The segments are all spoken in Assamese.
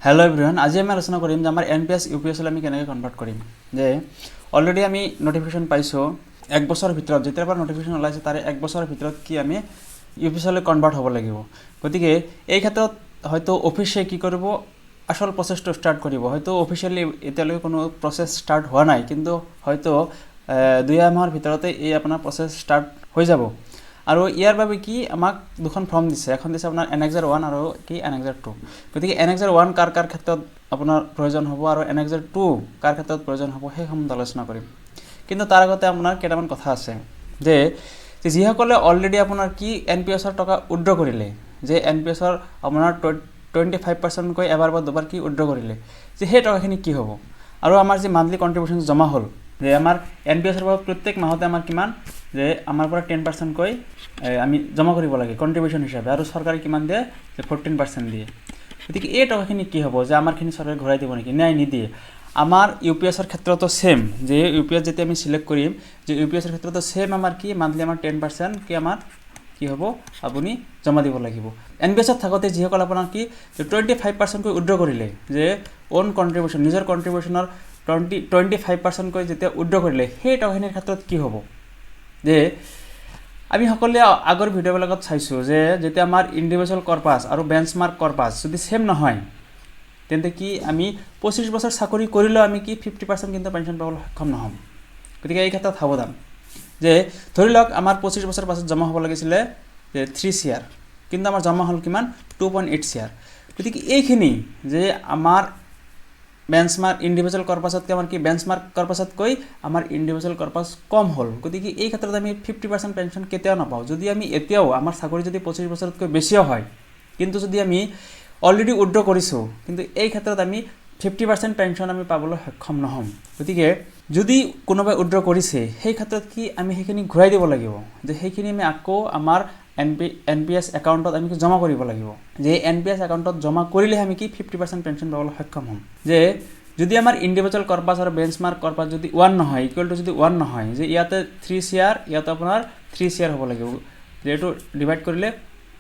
হ্যালো এভৰিওয়ান, আজি আমি আলোচনা কৰিম যে আমাৰ এনপিএছ ইউপিএছলৈ আমি কেনেকৈ কনভাৰ্ট কৰিম। যে অলৰেডি আমি নটিফিকেশ্যন পাইছোঁ 1 বছৰৰ ভিতৰত, যেতিয়াৰ পৰা নটিফিকেশ্যন ওলাইছে তাৰে 1 বছৰৰ ভিতৰত কি আমি ইউপিএছলৈ কনভাৰ্ট হ'ব লাগিব। গতিকে এই ক্ষেত্ৰত হয়তো অফিচে কি কৰিব, আসল প্ৰচেছটো ষ্টাৰ্ট কৰিব। হয়তো অফিচিয়েলি এতিয়ালৈকে কোনো প্ৰচেছ ষ্টাৰ্ট হোৱা নাই, কিন্তু হয়তো 2 মাহৰ ভিতৰতে এই আপোনাৰ প্ৰচেছ ষ্টাৰ্ট হৈ যাব। আৰু ইয়াৰ বাবে কি আমাক দুখন ফৰ্ম দিছে, এখন দিছে আপোনাৰ এনএক্সাৰ 1 আৰু কি এনএক্সাৰ 2। গতিকে এনএক্সাৰ 1 কাৰ ক্ষেত্ৰত আপোনাৰ প্ৰয়োজন হ'ব আৰু এনএক্সাৰ 2 কাৰ ক্ষেত্ৰত প্ৰয়োজন হ'ব সেই সম্বন্ধে আলোচনা কৰিম। কিন্তু তাৰ আগতে আপোনাৰ কেইটামান কথা আছে যে যিসকলে অলৰেডি আপোনাৰ কি এনপিএছৰ টকা উইথড্ৰ কৰিলে, যে এনপিএছৰ আপোনাৰ 25%কৈ এবাৰ বা দুবাৰ কি উইথড্ৰ কৰিলে, যে সেই টকাখিনি কি হ'ব। আৰু আমাৰ যে মান্থলি কণ্ট্ৰিবিউশ্যন জমা হ'ল, যে আমাৰ এনপিএছৰ পৰা প্ৰত্যেক মাহতে আমাৰ কিমান, যে আমাৰ পৰা 10%কৈ আমি জমা কৰিব লাগে কণ্ট্ৰিবিউশ্যন হিচাপে, আৰু চৰকাৰে কিমান দিয়ে, যে 14% দিয়ে। গতিকে এই টকাখিনি কি হ'ব, যে আমাৰখিনি চৰকাৰে ঘূৰাই দিব নেকি, নাই নিদিয়ে। আমাৰ ইউপিএছৰ ক্ষেত্ৰতো ছেম, যে ইউপিএছ যেতিয়া আমি চিলেক্ট কৰিম, যে ইউপিএছৰ ক্ষেত্ৰতো ছেম আমাৰ কি মান্থলি আমাৰ 10% কি আমাৰ কি হ'ব, আপুনি জমা দিব লাগিব। এনপিএছত থাকোঁতে যিসকল আপোনাৰ কি 25%কৈ উইথড্ৰ কৰিলে, যে অ'ন কণ্ট্ৰিবিউশ্যন নিজৰ কণ্ট্ৰিবিউশ্যনৰ 25%কৈ যেতিয়া উইথড্ৰ কৰিলে, সেই টকাখিনিৰ ক্ষেত্ৰত কি হ'ব। যে আমি সকলোৱে আগৰ ভিডিঅ'বিলাকত চাইছোঁ যে যেতিয়া আমাৰ ইণ্ডিভিজুৱেল কৰ্পাছ আৰু বেঞ্চমাৰ্ক কৰ্পাছ যদি ছেম নহয়, তেন্তে কি আমি 25 বছৰ চাকৰি কৰিলেও আমি কি 50% কিন্তু পেঞ্চন পাবলৈ সক্ষম নহ'ম। গতিকে এই ক্ষেত্ৰত সাৱধান। যে ধৰি লওক আমাৰ 25 বছৰ পাছত জমা হ'ব লাগিছিলে যে 3 CR, কিন্তু আমাৰ জমা হ'ল কিমান 2.8 CR। গতিকে এইখিনি যে আমাৰ বেঞ্চমাৰ্ক ইণ্ডিভিজুৱেল কৰ্পাছতকৈ আমাৰ কি বেঞ্চমাৰ্ক কৰ্পাছতকৈ আমাৰ ইণ্ডিভিজুৱেল কৰ্পাছ কম হ'ল। গতিকে এই ক্ষেত্ৰত আমি 50% পেঞ্চন কেতিয়াও নাপাওঁ। যদি আমি এতিয়াও আমাৰ চাকৰি যদি 25 বছৰতকৈ বেছিও হয়, কিন্তু যদি আমি অলৰেডি উইথড্ৰ কৰিছোঁ, কিন্তু এই ক্ষেত্ৰত আমি 50% পেঞ্চন আমি পাবলৈ সক্ষম নহ'ম। গতিকে যদি কোনোবাই উইথড্ৰ কৰিছে, সেই ক্ষেত্ৰত কি আমি সেইখিনি ঘূৰাই দিব লাগিব, যে সেইখিনি আমি আকৌ আমাৰ এনপিএছ একাউণ্টত আমি জমা কৰিব লাগিব। যে এনপিএছ একাউণ্টত জমা কৰিলেহে আমি কি 50% পেঞ্চন পাবলৈ সক্ষম হ'ম। যে যদি আমাৰ ইণ্ডিভিজুৱেল কৰ্পাছ আৰু বেঞ্চমাৰ্ক কৰ্পাছ যদি 1 নহয়, ইকুৱেল টু যদি 1 নহয়, যে ইয়াতে 3 CR ইয়াতে আপোনাৰ 3 CR হ'ব লাগিব, যিহেতু ডিভাইড কৰিলে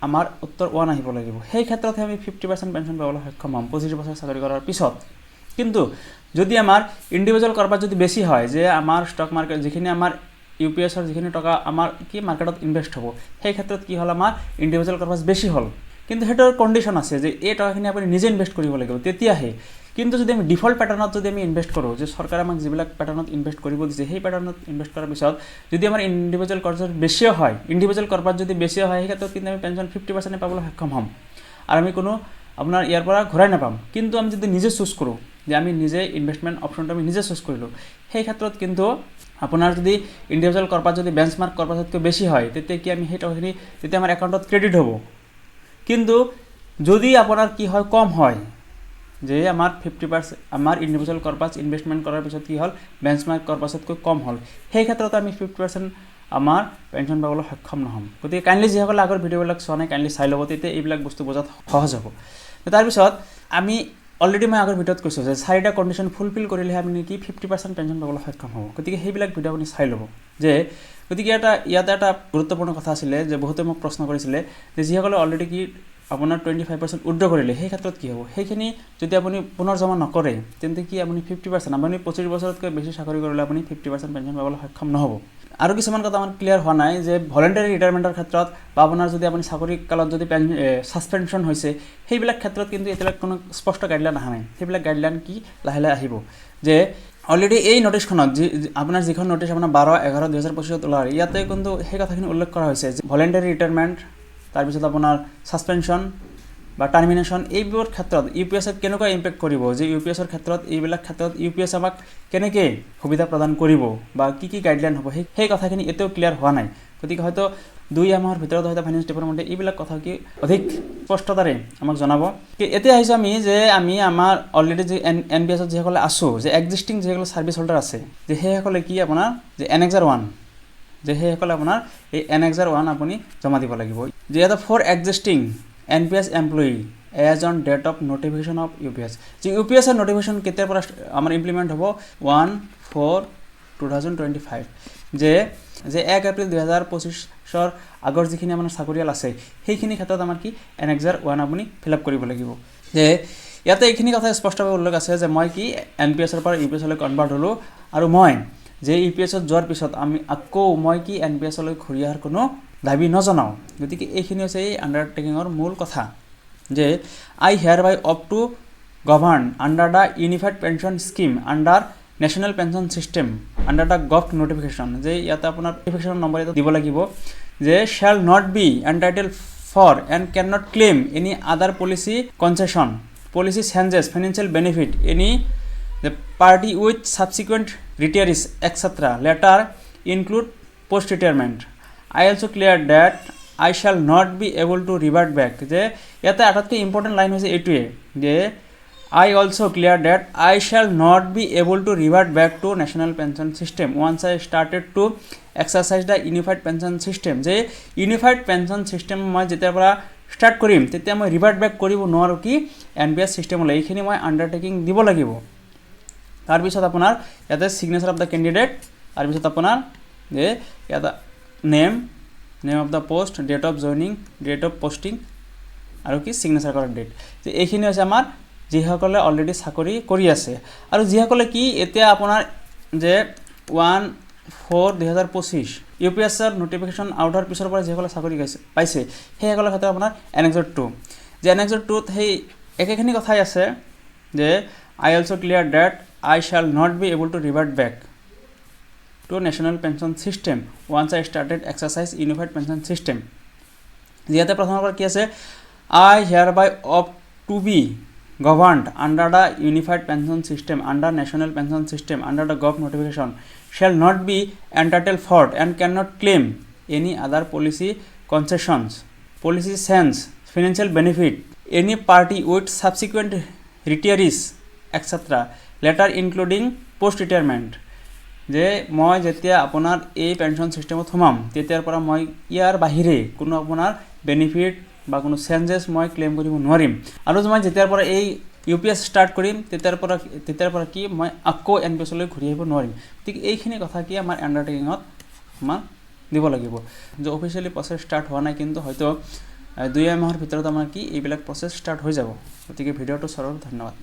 আমাৰ উত্তৰ 1 আহিব লাগিব। সেই ক্ষেত্ৰতহে আমি 50% পেঞ্চন পাবলৈ সক্ষম হ'ম 25 বছৰ চাকৰি কৰাৰ পিছত। কিন্তু যদি আমাৰ ইণ্ডিভিজুৱেল কৰ্পাছ যদি বেছি হয়, যে আমাৰ ষ্টক মাৰ্কেট যিখিনি আমাৰ ইউপিএছৰ যিখিনি টকা আমাৰ কি মাৰ্কেটত ইনভেষ্ট হ'ব, সেই ক্ষেত্ৰত কি হ'ল আমাৰ ইণ্ডিভিজুৱেল কৰ্পাছ বেছি হ'ল। কিন্তু সেইটোৰ কণ্ডিশ্যন আছে যে এই টকাখিনি আপুনি নিজে ইনভেষ্ট কৰিব লাগিব, তেতিয়াহে। কিন্তু যদি আমি ডিফল্ট পেটাৰ্ণত যদি আমি ইনভেষ্ট কৰোঁ, যে চৰকাৰে আমাক যিবিলাক পেটাৰ্ণত ইনভেষ্ট কৰিব দিছে, সেই পেটাৰ্ণত ইনভেষ্ট কৰাৰ পিছত যদি আমাৰ ইণ্ডিভিজুৱেল কৰ্পাছ বেছিও হয়, যদি বেছিও হয়, সেই ক্ষেত্ৰত কিন্তু আমি পেঞ্চন 50% পাবলৈ সক্ষম হ'ম, আৰু আমি কোনো আপোনাৰ ইয়াৰ পৰা ঘূৰাই নাপাম। কিন্তু আমি যদি নিজে চুজ কৰোঁ, যে আমি নিজে ইনভেষ্টমেণ্ট অপশ্যনটো আমি নিজে চুজ কৰিলোঁ, সেই ক্ষেত্ৰত কিন্তু আপোনাৰ যদি ইণ্ডিভিজুৱেল কৰ্পাছ যদি বেঞ্চমাৰ্ক কৰ্পাছতকৈ বেছি হয়, তেতিয়া কি আমি সেই টকাখিনি তেতিয়া আমাৰ একাউণ্টত ক্ৰেডিট হ'ব। কিন্তু যদি আপোনাৰ কি হয় কম হয়, যে আমাৰ 50% আমাৰ ইণ্ডিভিজুৱেল কৰ্পাছ ইনভেষ্টমেণ্ট কৰাৰ পিছত কি হ'ল বেঞ্চমাৰ্ক কৰ্পাছতকৈ কম হ'ল, সেই ক্ষেত্ৰত আমি 50% আমাৰ পেঞ্চন পাবলৈ সক্ষম নহ'ম। গতিকে কাইণ্ডলি যিসকলে আগৰ ভিডিঅ'বিলাক চোৱা নাই কাইণ্ডলি চাই ল'ব, তেতিয়া এইবিলাক বস্তু বুজাত সহজ হ'ব। তাৰপিছত আমি অলৰেডি মই আগৰ ভিডিঅ'ত কৈছোঁ যে 4টা কণ্ডিশ্যন ফুলফিল কৰিলেহে আমি কি 50% পেঞ্চন পাবলৈ সক্ষম হ'ব। গতিকে সেইবিলাক ভিডিঅ' আপুনি চাই ল'ব। যে গতিকে ইয়াতে এটা গুৰুত্বপূৰ্ণ কথা আছিলে, যে বহুতে মোক প্ৰশ্ন কৰিছিলে যে যিসকলে অলৰেডি কি আপোনাৰ 25% উইথড্ৰ কৰিলে, সেই ক্ষেত্ৰত কি হ'ব। সেইখিনি যদি আপুনি পুনৰ জমা নকৰে, তেন্তে কি আপুনি 50% আপুনি 25 বছৰতকৈ বেছি চাকৰি কৰিলে আপুনি 50% পেঞ্চন পাবলৈ সক্ষম নহ'ব। আৰু কিছুমান কথা আমাৰ ক্লিয়াৰ হোৱা নাই, যে ভলেণ্টাৰী ৰিটায়াৰমেণ্টৰ ক্ষেত্ৰত বা আপোনাৰ যদি আপুনি চাকৰি কালত যদি ছাছপেনশ্যন হৈছে, সেইবিলাক ক্ষেত্ৰত কিন্তু এতিয়ালৈকে কোনো স্পষ্ট গাইডলাইন অহা নাই। সেইবিলাক গাইডলাইন কি লাহে লাহে আহিব। যে অলৰেডি এই নটিছখনত আপোনাৰ যিখন নটিছ আপোনাৰ 12/11/2025 ওলাল, ইয়াতে কিন্তু সেই কথাখিনি উল্লেখ কৰা হৈছে যে ভলেণ্টাৰী ৰিটায়াৰমেণ্ট, তাৰপিছত আপোনাৰ ছাছপেনশ্যন বা টাৰ্মিনেশ্যন, এইবোৰ ক্ষেত্ৰত ইউপিএছত কেনেকুৱা ইম্পেক্ট কৰিব, যে ইউপিএছৰ ক্ষেত্ৰত এইবিলাক ক্ষেত্ৰত ইউপিএছ আমাক কেনেকৈ সুবিধা প্ৰদান কৰিব বা কি কি গাইডলাইন হ'ব, সেই কথাখিনি এতিয়াও ক্লিয়াৰ হোৱা নাই। গতিকে হয়তো 2 মাহৰ ভিতৰত হয়তো ফাইনেন্স ডিপাৰ্টমেণ্টে এইবিলাক কথা কি অধিক স্পষ্টতাৰে আমাক জনাব। এতিয়া আহিছোঁ আমি যে আমি আমাৰ অলৰেডি যে এনপিএছত যিসকলে আছোঁ, যে এক্সিষ্টিং যিসকলে ছাৰ্ভিচ হোল্ডাৰ আছে, যে সেইসকলে কি আপোনাৰ যে এনএক্সাৰ 1, যে সেইসকলে আপোনাৰ এই এনএক্সাৰ 1 আপুনি জমা দিব লাগিব। যে এটা for existing NPS employee as on date of notification of UPS, যে ইউপিএছৰ নটিফিকেশ্যন কেতিয়াৰ পৰা আমাৰ ইমপ্লিমেণ্ট হ'ব 1/4/2025, যে 1 এপ্ৰিল 2025 আগৰ যিখিনি আমাৰ চাকৰিয়াল আছে, সেইখিনি ক্ষেত্ৰত আমাৰ কি এনএক্সাৰ 1 আপুনি ফিল আপ কৰিব লাগিব। যে ইয়াতে এইখিনি কথা স্পষ্টভাৱে উল্লেখ আছে যে মই কি NPS-ৰ পৰা UPS-লৈ কনভাৰ্ট হ'লোঁ আৰু মই যে UPS-ত যোৱাৰ পিছত আমি আকৌ মই কি NPS-লৈ ঘূৰি অহাৰ কোনো দাবী নজনাওঁ। গতিকে এইখিনি হৈছে এই আণ্ডাৰটেকিঙৰ মূল কথা যে আই hereby opt to govern under the unified pension scheme under national pension system under the govt notification যে ইয়াতে আপোনাৰ নটিফিকেশ্যন নম্বৰ এটা দিব লাগিব যে shall not be entitle for and can not claim any other policy concession policy changes financial benefit any the party with subsequent retirees etc later include post retirement. I also clear that I shall not be able to revert back যে ইয়াতে আটাইতকৈ ইম্পৰ্টেণ্ট লাইন হৈছে এইটোৱে যে I also clear that I shall not be able to revert back to national pension system once I started to exercise the unified pension system যে unified pension system মই যেতিয়াৰ পৰা ষ্টাৰ্ট কৰিম তেতিয়া মই ৰিভাৰ্ট বেক কৰিব নোৱাৰোঁ কি NPS চিষ্টেমলৈ এইখিনি মই আণ্ডাৰটেকিং দিব লাগিব। তাৰপিছত আপোনাৰ ইয়াতে চিগনেচাৰ অফ দ্য কেণ্ডিডেট তাৰপিছত আপোনাৰ যে ইয়াতে name of the post date of joining date of posting আৰু কি চিগনেচাৰ কৰাৰ ডেট যে এইখিনি হৈছে আমাৰ যিসকলে অলৰেডি চাকৰি কৰি আছে আৰু যিসকলে কি এতিয়া আপোনাৰ যে 1/4/2025 UPS-ৰ নটিফিকেশ্যন আউট হোৱাৰ পিছৰ পৰা যিসকলে চাকৰি পাইছে সেইসকলৰ ক্ষেত্ৰত আপোনাৰ Annex 2 যে Annex 2ত সেই একেখিনি কথাই আছে যে I also clear that I shall not be able to revert back to national pension system once I started exercise unified pension system ইয়াতে প্ৰথমৰ পৰা কি আছে I hereby opt to be governed under the unified pension system under national pension system under the gov notification shall not be entitled for and cannot claim any other policy concessions policy change financial benefit any party with subsequent retirees etc later including post retirement যে মই যেতিয়া আপোনাৰ এই পেনশন সিস্টেমত সোমাম তেতিয়াৰ পৰা মই ইয়াৰ বাহিৰে কোনো আপোনাৰ বেনিফিট বা কোনো চেঞ্জেছ মই ক্লেইম কৰিব নোৱাৰিম আৰু মই যেতিয়াৰ পৰা এই UPS ষ্টাৰ্ট কৰিম তেতিয়াৰ পৰা কি মই আকৌ NPS-লৈ ঘূৰি আহিব নোৱাৰিম। ঠিক এইখিনি কথা কি আমাৰ আণ্ডাৰটেকিঙত আমাৰ দিব লাগিব যে অফিচিয়েলি প্ৰচেছ ষ্টাৰ্ট হোৱা নাই কিন্তু হয়তো 2 মাহৰ ভিতৰত আমাৰ কি এইবিলাক প্ৰচেছ ষ্টাৰ্ট হৈ যাব। গতিকে ভিডিঅ'টো চাবৰ ধন্যবাদ।